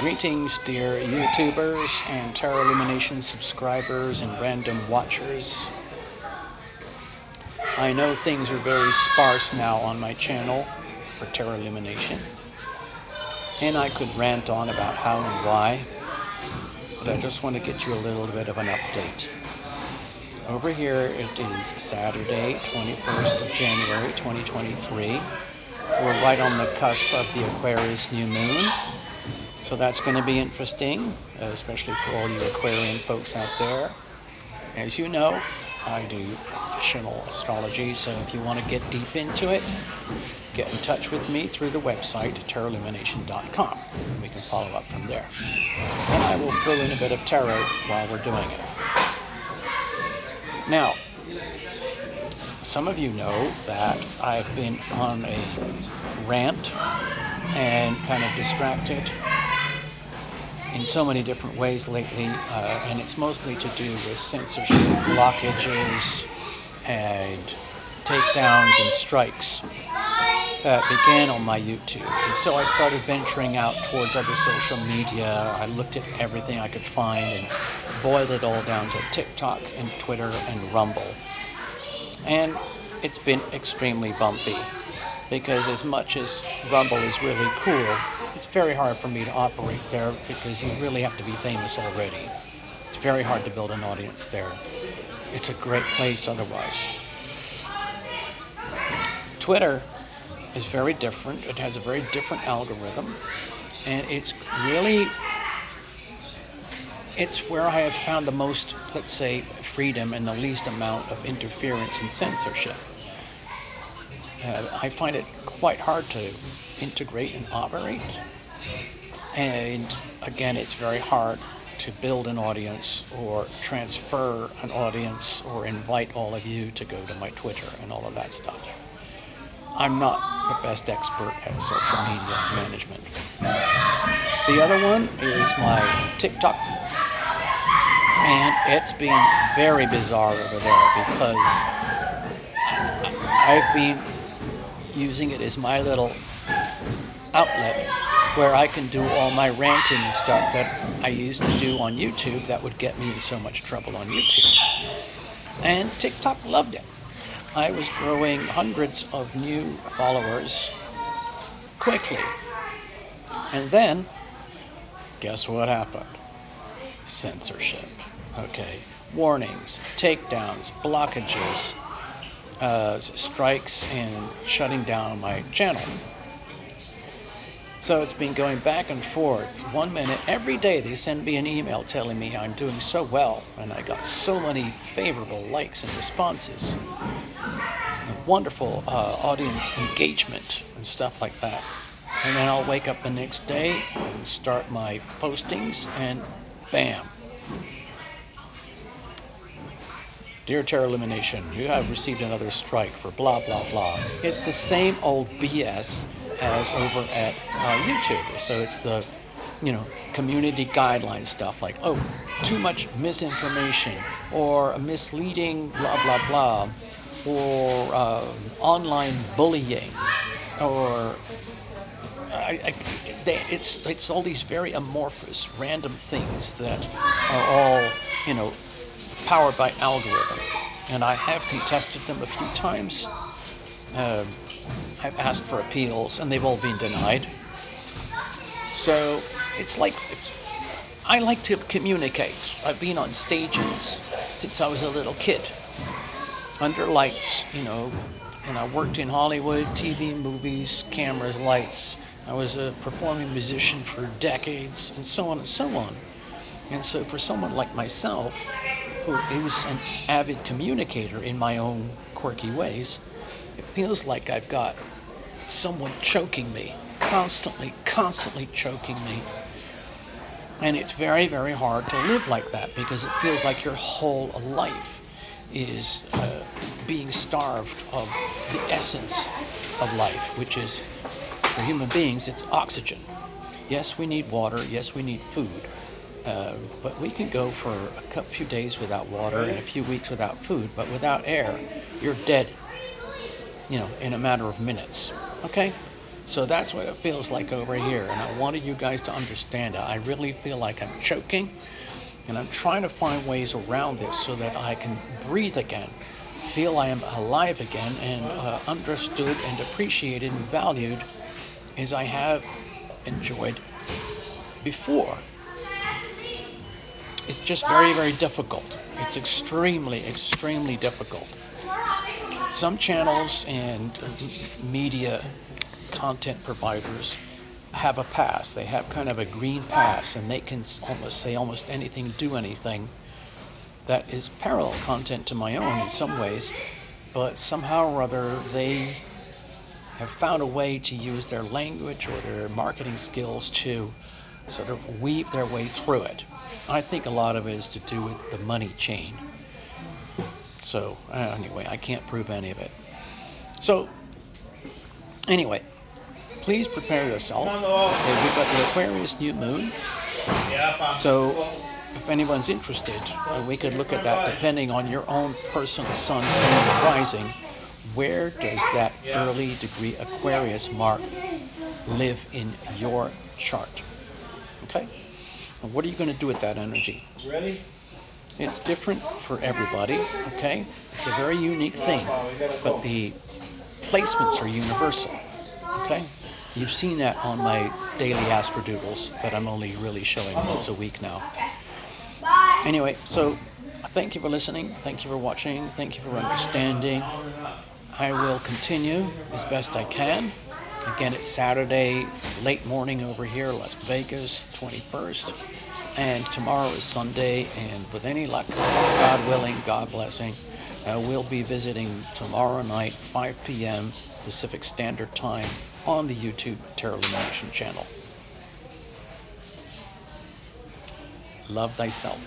Greetings, dear YouTubers and Terra Illumination subscribers and random watchers. I know things are very sparse now on my channel for Terra Illumination, and I could rant on about how and why, but I just want to get you a little bit of an update. Over here it is Saturday, 21st of January 2023. We're right on the cusp of the Aquarius new moon. So that's going to be interesting, especially for all you Aquarian folks out there. As you know, I do professional astrology, so if you want to get deep into it, get in touch with me through the website, terraillumination.com. We can follow up from there. And I will throw in a bit of tarot while we're doing it. Now, some of you know that I've been on a rant and kind of distracted in so many different ways lately, and it's mostly to do with censorship, blockages, and takedowns and strikes that began on my YouTube. And so I started venturing out towards other social media. I looked at everything I could find and boiled it all down to TikTok and Twitter and Rumble. And it's been extremely bumpy, because as much as Rumble is really cool, it's very hard for me to operate there because you really have to be famous already. It's very hard to build an audience there. It's a great place otherwise. Twitter is very different. It has a very different algorithm, and it's where I have found the most, let's say, freedom and the least amount of interference and censorship. I find it quite hard to integrate and operate. And again, it's very hard to build an audience or transfer an audience or invite all of you to go to my Twitter and all of that stuff. I'm not the best expert at social media management. The other one is my TikTok. And it's been very bizarre over there because I've been using it as my little outlet where I can do all my ranting and stuff that I used to do on YouTube that would get me in so much trouble on YouTube. And TikTok loved it. I was growing hundreds of new followers quickly. And then, guess what happened? Censorship. Okay. Warnings, takedowns, blockages, strikes, and shutting down my channel. So it's been going back and forth. 1 minute, every day they send me an email telling me I'm doing so well, and I got so many favorable likes and responses, and wonderful audience engagement and stuff like that. And then I'll wake up the next day and start my postings, and bam. Dear Terra Illumination, you have received another strike for blah, blah, blah. It's the same old BS as over at YouTube. So it's the, community guideline stuff like, too much misinformation, or misleading blah, blah, blah, or online bullying, or it's all these very amorphous, random things that are all, powered by algorithm, and I have contested them a few times. I've asked for appeals, and they've all been denied. So it's like, I like to communicate. I've been on stages since I was a little kid, under lights, and I worked in Hollywood, TV, movies, cameras, lights. I was a performing musician for decades, and so on and so on. And so for someone like myself, who is an avid communicator in my own quirky ways, it feels like I've got someone choking me, constantly choking me. And it's very, very hard to live like that, because it feels like your whole life is being starved of the essence of life, which is, for human beings, it's oxygen. Yes, we need water. Yes, we need food. But we can go for a few days without water and a few weeks without food, but without air, you're dead, in a matter of minutes. Okay? So that's what it feels like over here, and I wanted you guys to understand it. I really feel like I'm choking, and I'm trying to find ways around this so that I can breathe again, feel I am alive again, and understood and appreciated and valued as I have enjoyed before. It's just very, very difficult. It's extremely, extremely difficult. Some channels and media content providers have a pass. They have kind of a green pass, and they can almost say almost anything, do anything that is parallel content to my own in some ways, but somehow or other they have found a way to use their language or their marketing skills to sort of weave their way through it. I think a lot of it is to do with the money chain. So anyway, I can't prove any of it. So anyway, please prepare yourself. Okay, we've got the Aquarius new moon. So if anyone's interested, we could look at that depending on your own personal sun moon rising. Where does that early degree Aquarius mark live in your chart? Okay? And what are you going to do with that energy? Ready? It's different for everybody, okay? It's a very unique thing, but the placements are universal, okay? You've seen that on my daily astrodoodles that I'm only really showing once a week now. Anyway, so thank you for listening, thank you for watching, thank you for understanding. I will continue as best I can. Again, it's Saturday, late morning over here, Las Vegas, 21st. And tomorrow is Sunday, and with any luck, God willing, God blessing, we'll be visiting tomorrow night, 5 p.m. Pacific Standard Time on the YouTube Tarot Illumination channel. Love thyself.